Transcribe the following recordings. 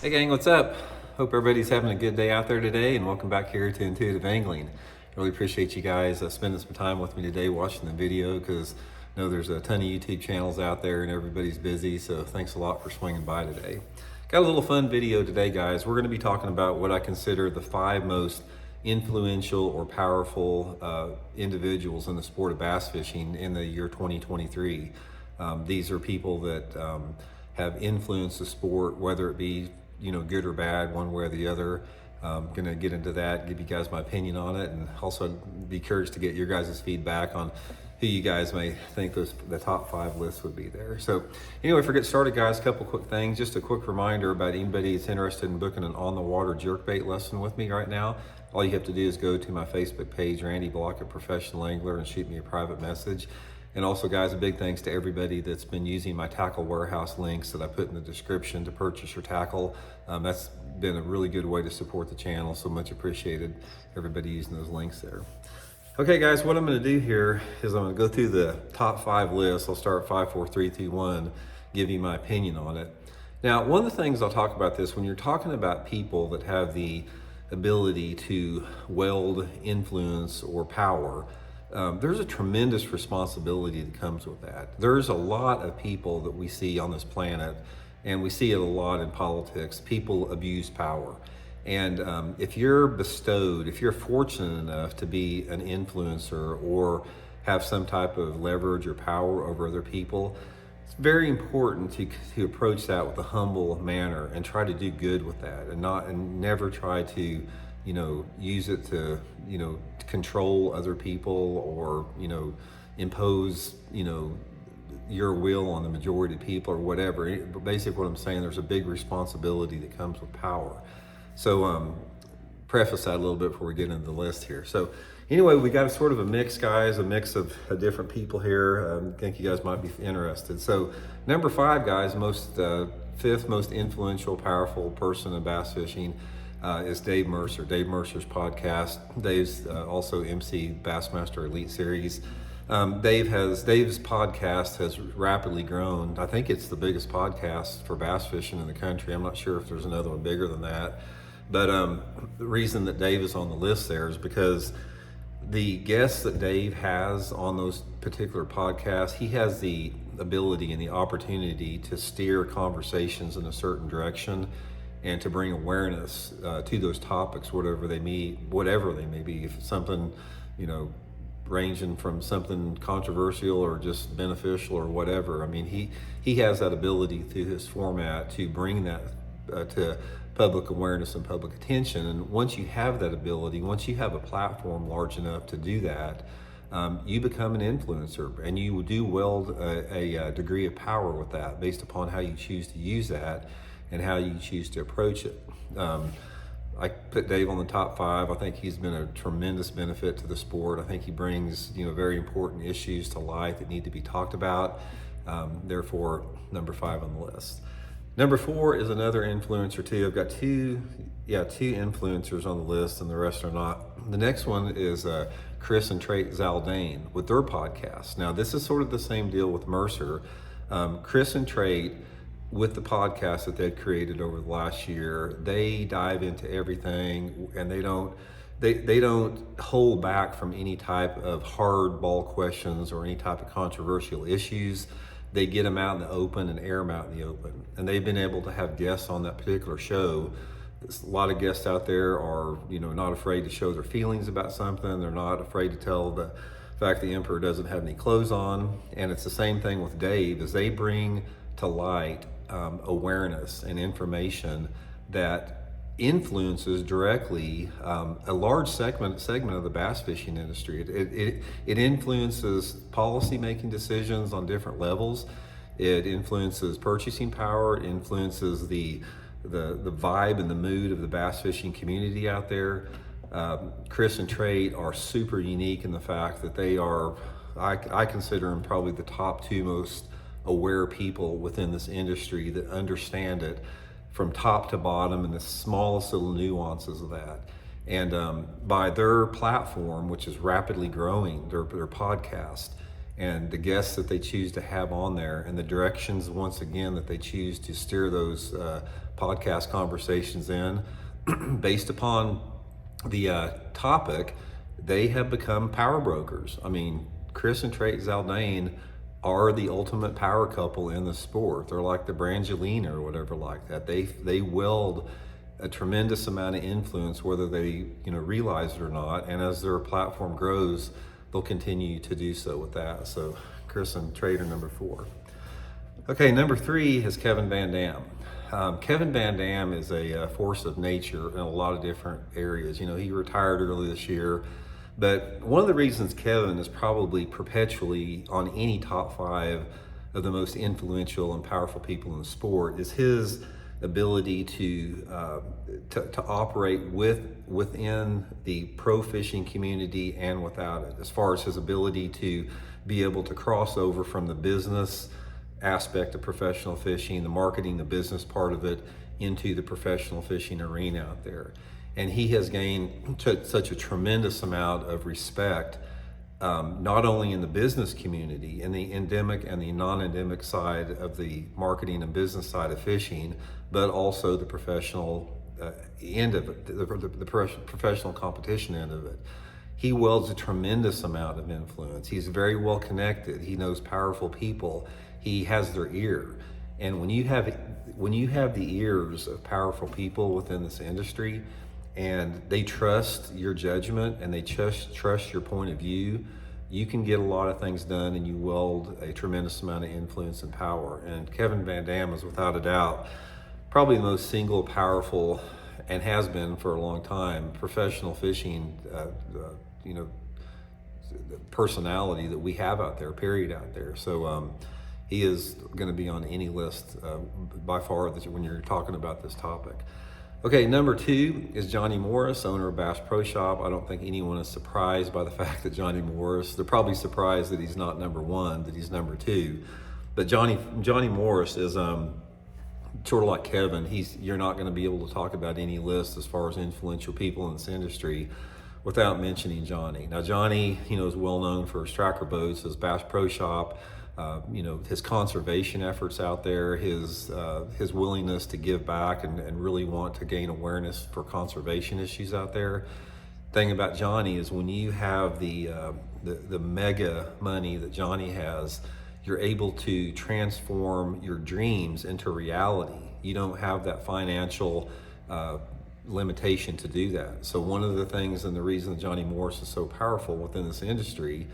Hey gang, what's up? Hope everybody's having a good day out there today, and welcome back here to Intuitive Angling. Really appreciate you guys spending some time with me today watching the video, because I know there's a ton of YouTube channels out there and everybody's busy, so thanks a lot for swinging by today. Got a little fun video today, guys. We're going to be talking about what I consider the 5 most influential or powerful individuals in the sport of bass fishing in the year 2023. These are people that have influenced the sport, whether it be good or bad, one way or the other. I'm gonna get into that, give you guys my opinion on it, and also be curious to get your guys' feedback on who you guys may think the top 5 lists would be there. So anyway, for get started, guys, a couple quick things. Just a quick reminder about anybody that's interested in booking an on-the-water jerkbait lesson with me right now. All you have to do is go to my Facebook page, Randy Blockett Professional Angler, and shoot me a private message. And also, guys, a big thanks to everybody that's been using my tackle warehouse links that I put in the description to purchase your tackle. That's been a really good way to support the channel, so much appreciated, everybody using those links there. Okay, guys, what I'm going to do here is I'm going to go through the top 5 lists. I'll start 5, 4, 3, 2, 1, give you my opinion on it. Now, one of the things I'll talk about this, when you're talking about people that have the ability to weld influence or power, there's a tremendous responsibility that comes with that. There's a lot of people that we see on this planet, and we see it a lot in politics. People abuse power. And if you're bestowed, if you're fortunate enough to be an influencer or have some type of leverage or power over other people, it's very important to approach that with a humble manner and try to do good with that, and never try to use it to control other people or impose your will on the majority of people or whatever. But basically what I'm saying, there's a big responsibility that comes with power. So preface that a little bit before we get into the list here. So anyway, we got a sort of a mix, guys, a mix of different people here. I think you guys might be interested. So number 5, guys, 5th most influential, powerful person in bass fishing is Dave Mercer. Dave Mercer's podcast. Dave's also MC Bassmaster Elite Series. Dave's podcast has rapidly grown. I think it's the biggest podcast for bass fishing in the country. I'm not sure if there's another one bigger than that. But the reason that Dave is on the list there is because the guests that Dave has on those particular podcasts, he has the ability and the opportunity to steer conversations in a certain direction and to bring awareness to those topics, whatever they may be. If it's something, ranging from something controversial or just beneficial or whatever. I mean, he has that ability through his format to bring that to public awareness and public attention. And once you have that ability, once you have a platform large enough to do that, you become an influencer, and you do wield a degree of power with that based upon how you choose to use that and how you choose to approach it. I put Dave on the top 5. I think he's been a tremendous benefit to the sport. I think he brings, very important issues to light that need to be talked about. Therefore, number 5 on the list. Number 4 is another influencer too. I've got two influencers on the list, and the rest are not. The next one is Chris and Trey Zaldane with their podcast. Now, this is sort of the same deal with Mercer. Chris and Trey, with the podcast that they've created over the last year, they dive into everything, and they don't hold back from any type of hardball questions or any type of controversial issues. They get them out in the open and air them out in the open. And they've been able to have guests on that particular show. There's a lot of guests out there are, not afraid to show their feelings about something. They're not afraid to tell the fact the emperor doesn't have any clothes on. And it's the same thing with Dave, as they bring to light awareness and information that influences directly a large segment of the bass fishing industry. It influences policy making decisions on different levels. It influences purchasing power. It influences the vibe and the mood of the bass fishing community out there. Chris and Trey are super unique in the fact that they are, I consider them probably the top 2 most aware people within this industry that understand it from top to bottom and the smallest little nuances of that. And by their platform, which is rapidly growing, their podcast, and the guests that they choose to have on there, and the directions, once again, that they choose to steer those podcast conversations in based upon the topic, they have become power brokers. I mean, Chris and Trey Zaldane are the ultimate power couple in the sport. They're like the Brangelina or whatever like that. They wield a tremendous amount of influence, whether they realize it or not. And as their platform grows, they'll continue to do so with that. So Chris and Trey are number 4. Okay, number 3 is Kevin Van Dam. Kevin Van Dam is a force of nature in a lot of different areas. He retired early this year, but one of the reasons Kevin is probably perpetually on any top 5 of the most influential and powerful people in the sport is his ability to operate within the pro fishing community and without it, as far as his ability to be able to cross over from the business aspect of professional fishing, the marketing, the business part of it, into the professional fishing arena out there. And he has gained such a tremendous amount of respect, not only in the business community, in the endemic and the non-endemic side of the marketing and business side of fishing, but also the professional end of it, the professional competition end of it. He wields a tremendous amount of influence. He's very well connected. He knows powerful people. He has their ear. And when you have the ears of powerful people within this industry, and they trust your judgment and they trust your point of view, you can get a lot of things done, and you wield a tremendous amount of influence and power. And Kevin Van Dam is, without a doubt, probably the most single powerful, and has been for a long time, professional fishing personality that we have out there, period, out there. So he is going to be on any list by far when you're talking about this topic. Okay, number 2 is Johnny Morris, owner of Bass Pro Shop. I don't think anyone is surprised by the fact that Johnny Morris, they're probably surprised that he's not number 1, that he's number 2. But Johnny Morris is sort of like Kevin. You're not going to be able to talk about any list as far as influential people in this industry without mentioning Johnny. Now, Johnny, is well known for his tracker boats, his Bass Pro Shop, his conservation efforts out there, his willingness to give back and really want to gain awareness for conservation issues out there. Thing about Johnny is when you have the mega money that Johnny has, you're able to transform your dreams into reality. You don't have that financial limitation to do that. So one of the things, and the reason that Johnny Morris is so powerful within this industry,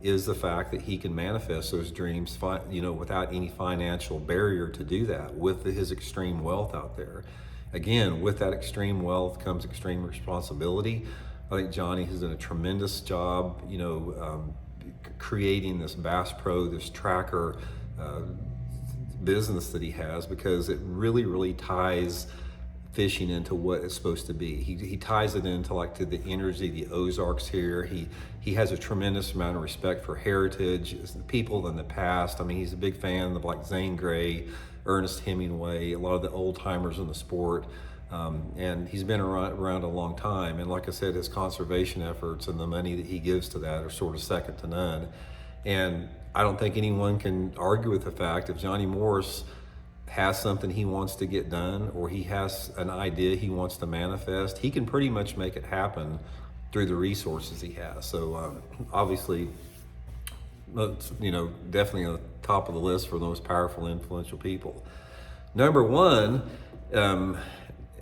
is the fact that he can manifest those dreams, without any financial barrier to do that, with his extreme wealth out there. Again, with that extreme wealth comes extreme responsibility. I think Johnny has done a tremendous job, creating this Bass Pro, this tracker business that he has, because it really, really ties fishing into what it's supposed to be. He ties it into to the energy, the Ozarks here. He has a tremendous amount of respect for heritage, people in the past. I mean, he's a big fan of Zane Grey, Ernest Hemingway, a lot of the old timers in the sport. And he's been around a long time. And like I said, his conservation efforts and the money that he gives to that are sort of second to none. And I don't think anyone can argue with the fact if Johnny Morris has something he wants to get done, or he has an idea he wants to manifest, he can pretty much make it happen through the resources he has. So obviously, definitely on the top of the list for the most powerful, influential people. Number 1, and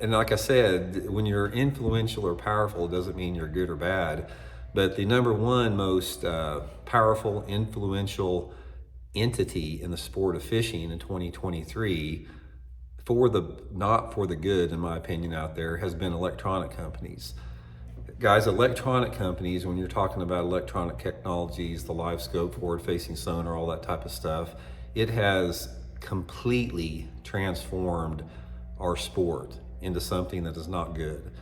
like I said, when you're influential or powerful, it doesn't mean you're good or bad, but the number 1 most powerful, influential entity in the sport of fishing in 2023, not for the good, in my opinion, out there, has been electronic companies. Guys, electronic companies, when you're talking about electronic technologies, the live scope, forward-facing sonar, all that type of stuff, it has completely transformed our sport into something that is not good.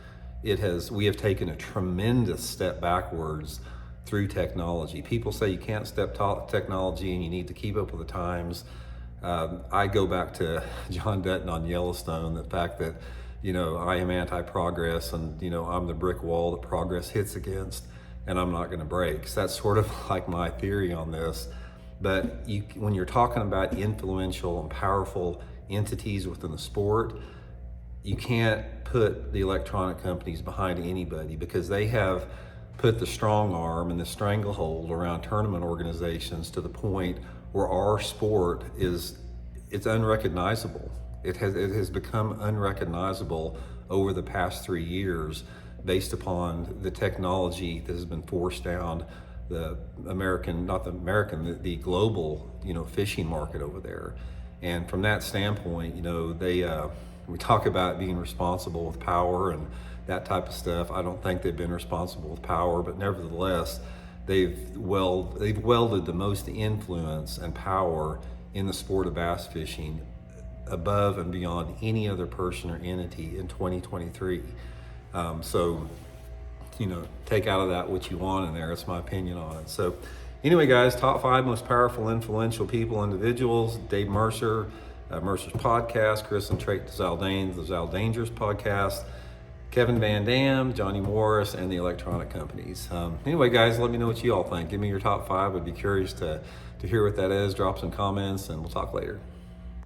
We have taken a tremendous step backwards through technology. People say you can't step technology and you need to keep up with the times. I go back to John Dutton on Yellowstone, the fact that, I am anti-progress, and, I'm the brick wall that progress hits against, and I'm not gonna break. So that's sort of like my theory on this. But when you're talking about influential and powerful entities within the sport, you can't put the electronic companies behind anybody, because they have put the strong arm and the stranglehold around tournament organizations to the point where our sport it's unrecognizable. It has become unrecognizable over the past 3 years based upon the technology that has been forced down the global, fishing market over there. And from that standpoint, we talk about being responsible with power and that type of stuff. I don't think they've been responsible with power, but nevertheless, they've welded the most influence and power in the sport of bass fishing above and beyond any other person or entity in 2023. So, take out of that what you want in there. It's my opinion on it. So anyway, guys, top 5 most powerful, influential people, individuals: Dave Mercer, Mercer's podcast; Chris and Trey Zaldain, the Zaldangers podcast; Kevin Van Dam, Johnny Morris, and the electronic companies. Anyway, guys, let me know what you all think. Give me your top 5. I'd be curious to hear what that is. Drop some comments, and we'll talk later.